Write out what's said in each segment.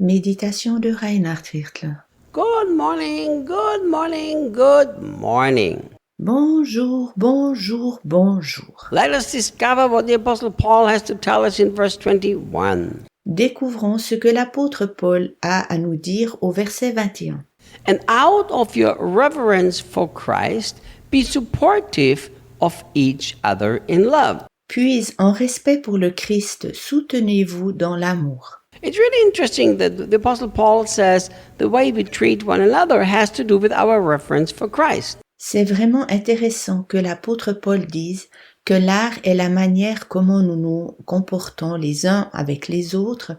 Méditation de Reinhard Wirtler. Good morning, good morning, good morning. Bonjour, bonjour, bonjour. Let us discover what the Apostle Paul has to tell us in verse 21. Découvrons ce que l'apôtre Paul a à nous dire au verset 21. And out of your reverence for Christ, be supportive of each other in love. Puis, en respect pour le Christ, soutenez-vous dans l'amour. It's really interesting that the Apostle Paul says the way we treat one another has to do with our reverence for Christ. C'est vraiment intéressant que l'apôtre Paul dise que l'art et la manière comment nous nous comportons les uns avec les autres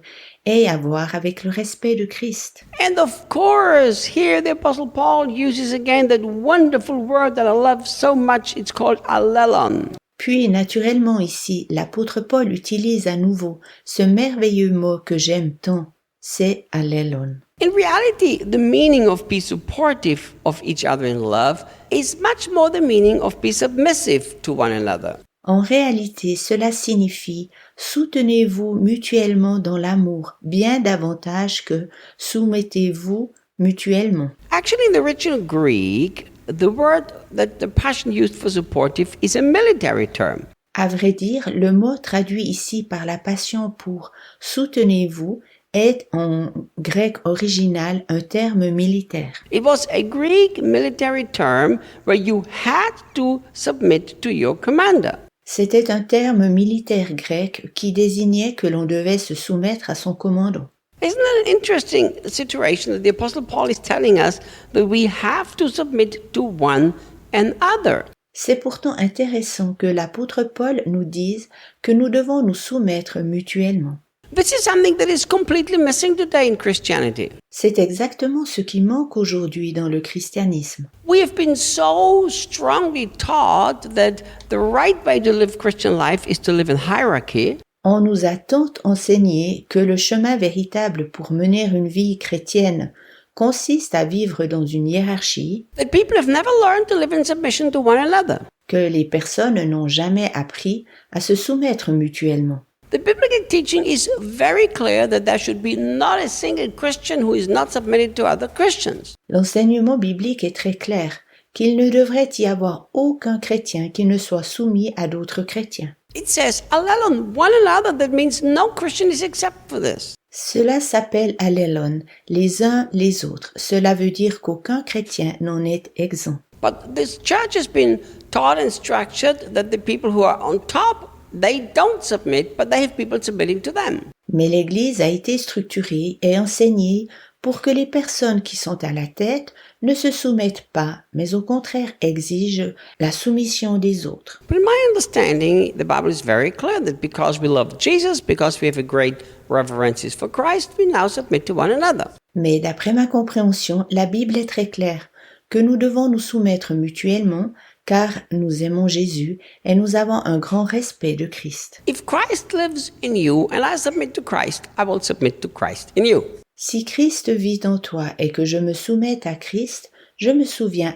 ait à voir avec le respect de Christ. And of course, here the Apostle Paul uses again that wonderful word that I love so much. It's called allelon. Puis, naturellement ici, l'apôtre Paul utilise à nouveau ce merveilleux mot que j'aime tant, c'est allelon. In reality, the meaning of be supportive of each other in love is much more the meaning of be submissive to one another. En réalité, cela signifie soutenez-vous mutuellement dans l'amour, bien davantage que soumettez-vous mutuellement. Actually, in the original Greek, the word that the Passion used for supportive is a military term. À vrai dire, le mot traduit ici par la Passion pour soutenez-vous est en grec original un terme militaire. It was a Greek military term where you had to submit to your commander. C'était un terme militaire grec qui désignait que l'on devait se soumettre à son commandant. Isn't that an interesting situation that the Apostle Paul is telling us that we have to submit to one another? C'est pourtant intéressant que l'apôtre Paul nous dise que nous devons nous soumettre mutuellement. This is something that is completely missing today in Christianity. C'est exactement ce qui manque aujourd'hui dans le christianisme. We have been so strongly taught that the right way to live Christian life is to live in hierarchy. On nous a tant enseigné que le chemin véritable pour mener une vie chrétienne consiste à vivre dans une hiérarchie, That people have never learned to live in submission to one another. que les personnes n'ont jamais appris à se soumettre mutuellement. The biblical teaching is very clear that there should be not a single Christian who is not submitted to other Christians. L'enseignement biblique est très clair, qu'il ne devrait y avoir aucun chrétien qui ne soit soumis à d'autres chrétiens. It says, allelon, one another, that means no Christian is exempt for this. Cela s'appelle allelon, les uns les autres. Cela veut dire qu'aucun chrétien n'en est exempt. But this church has been taught and structured that the people who are on top, they don't submit, but they have people submitting to them. Mais l'Église a été structurée et enseignée pour que les personnes qui sont à la tête ne se soumettent pas, mais au contraire exigent la soumission des autres. But in my understanding, the Bible is very clear that because we love Jesus, because we have a great reverence for Christ, we now submit to one another. Mais d'après ma compréhension, la Bible est très claire que nous devons nous soumettre mutuellement car nous aimons Jésus et nous avons un grand respect de Christ. If Christ lives in you and I submit to Christ, I will submit to Christ in you. Si Christ vit en toi et que je me soumette à Christ, je me soumets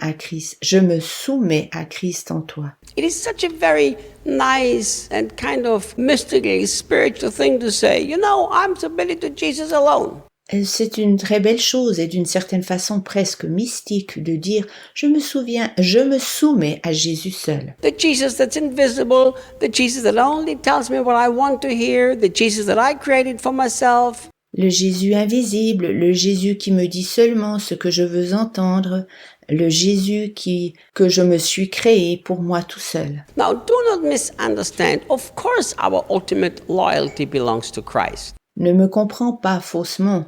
à Christ en toi. It is such a very nice and kind of mystical, spiritual thing to say, I'm submitted to Jesus alone. C'est une très belle chose et d'une certaine façon presque mystique de dire je me soumets à Jésus seul. The Jesus that's invisible, the Jesus that only tells me what I want to hear, the Jesus that I created for myself. Le Jésus invisible, le Jésus qui me dit seulement ce que je veux entendre, le Jésus que je me suis créé pour moi tout seul. Now, do not misunderstand. Of course, our ultimate loyalty belongs to Christ. Ne me comprends pas faussement.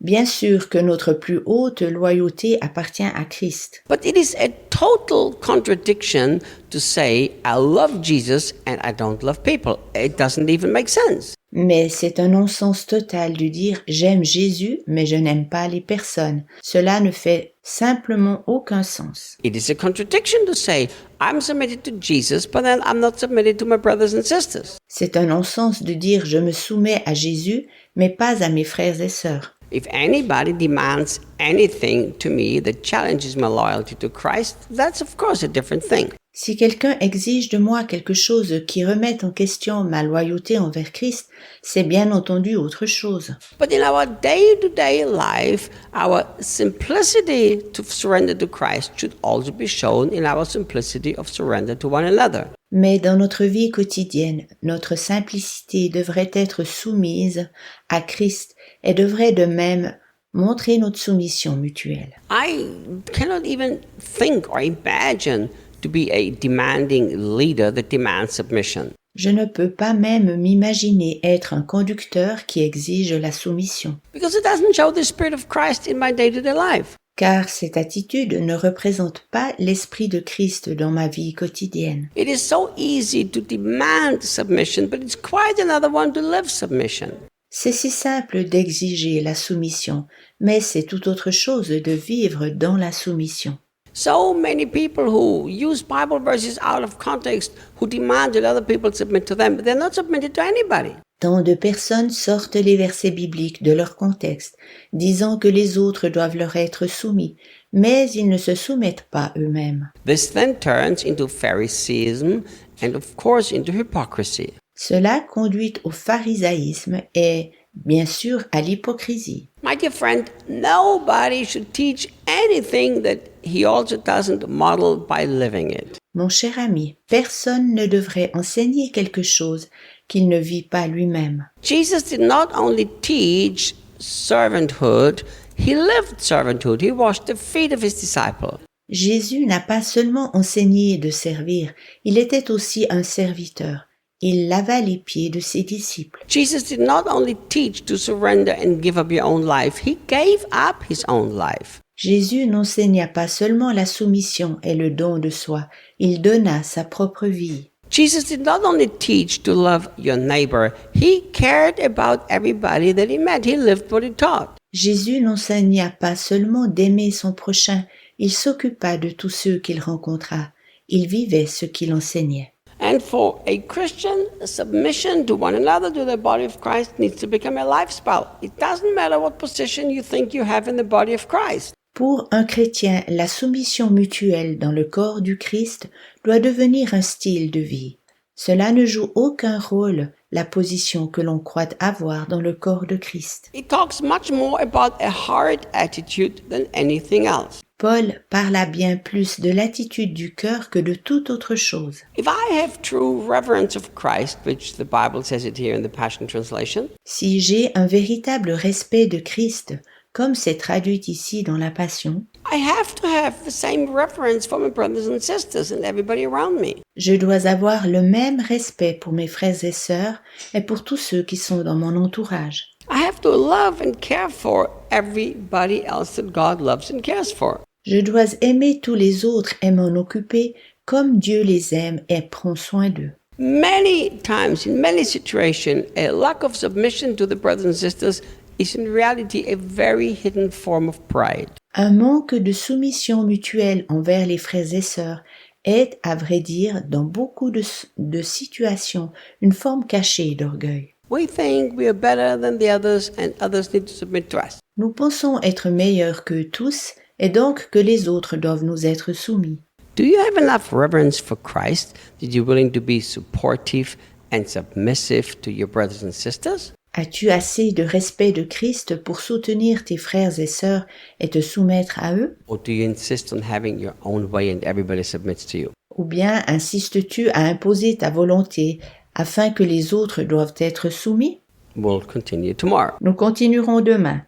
Bien sûr que notre plus haute loyauté appartient à Christ. But it is a total contradiction to say, I love Jesus and I don't love people. It doesn't even make sense. Mais c'est un non-sens total de dire j'aime Jésus mais je n'aime pas les personnes. Cela ne fait simplement aucun sens. It is a contradiction to say, I'm submitted to Jesus, but then I'm not submitted to my brothers and sisters. C'est un non-sens de dire je me soumets à Jésus mais pas à mes frères et sœurs. If anybody demands anything to me that challenges my loyalty to Christ, that's of course a different thing. Si quelqu'un exige de moi quelque chose qui remette en question ma loyauté envers Christ, c'est bien entendu autre chose. But in our day-to-day life, our simplicity to surrender to Christ should also be shown in our simplicity of surrender to one another. Mais dans notre vie quotidienne, notre simplicité devrait être soumise à Christ et devrait de même montrer notre soumission mutuelle. I cannot even think or imagine to be a demanding leader that demands submission. Je ne peux pas même m'imaginer être un conducteur qui exige la soumission, Because it doesn't show the Spirit of Christ in my day-to-day life. car cette attitude ne représente pas l'esprit de Christ dans ma vie quotidienne. It is so easy to demand submission, but it's quite another one to live submission. C'est si simple d'exiger la soumission, mais c'est tout autre chose de vivre dans la soumission. So many people who use Bible verses out of context, who demand that other people submit to them, but they're not submitted to anybody. Tant de personnes sortent les versets bibliques de leur contexte, disant que les autres doivent leur être soumis, mais ils ne se soumettent pas eux-mêmes. This then turns into Phariseeism and, of course, into hypocrisy. Cela conduit au pharisaïsme et, bien sûr, à l'hypocrisie. My dear friend, nobody should teach anything that he also doesn't model by living it. Mon cher ami, personne ne devrait enseigner quelque chose qu'il ne vit pas lui-même. Jesus did not only teach servanthood, he lived servanthood. He washed the feet of his disciples. Jésus n'a pas seulement enseigné de servir, il était aussi un serviteur. Il lava les pieds de ses disciples. Jesus did not only teach to surrender and give up your own life, he gave up his own life. Jésus n'enseigna pas seulement la soumission et le don de soi, il donna sa propre vie. Jesus did not only teach to love your neighbor, he cared about everybody that he met. He lived what he taught. Jésus n'enseigna pas seulement d'aimer son prochain, il s'occupa de tous ceux qu'il rencontra. Il vivait ce qu'il enseignait. And for a Christian, submission to one another, to the body of Christ, needs to become a lifestyle. It doesn't matter what position you think you have in the body of Christ. Pour un chrétien, la soumission mutuelle dans le corps du Christ doit devenir un style de vie. Cela ne joue aucun rôle, la position que l'on croit avoir dans le corps de Christ. It talks much more about a heart attitude than anything else. Paul parla bien plus de l'attitude du cœur que de toute autre chose. If I have true reverence of Christ, which the Bible says it here in the Passion Translation, Si j'ai un véritable respect de Christ, comme c'est traduit ici dans la Passion, I have to have the same reverence for my brothers and sisters and everybody around me. je dois avoir le même respect pour mes frères et sœurs et pour tous ceux qui sont dans mon entourage. I have to love and care for everybody else that God loves and cares for. Je dois aimer tous les autres et m'en occuper comme Dieu les aime et prend soin d'eux. Many times, in many situations, a lack of submission to the brothers and sisters is in reality a very hidden form of pride. Un manque de soumission mutuelle envers les frères et sœurs est, à vrai dire, dans beaucoup de situations, une forme cachée d'orgueil. We think we are better than the others and others need to submit to us. Nous pensons être meilleurs que tous et donc que les autres doivent nous être soumis. Do you have enough reverence for Christ that you're willing to be supportive and submissive to your brothers and sisters? As-tu assez de respect de Christ pour soutenir tes frères et sœurs et te soumettre à eux? Or do you insist on having your own way and everybody submits to you? Ou bien insistes-tu à imposer ta volonté afin que les autres doivent être soumis? We'll continue tomorrow. Nous continuerons demain.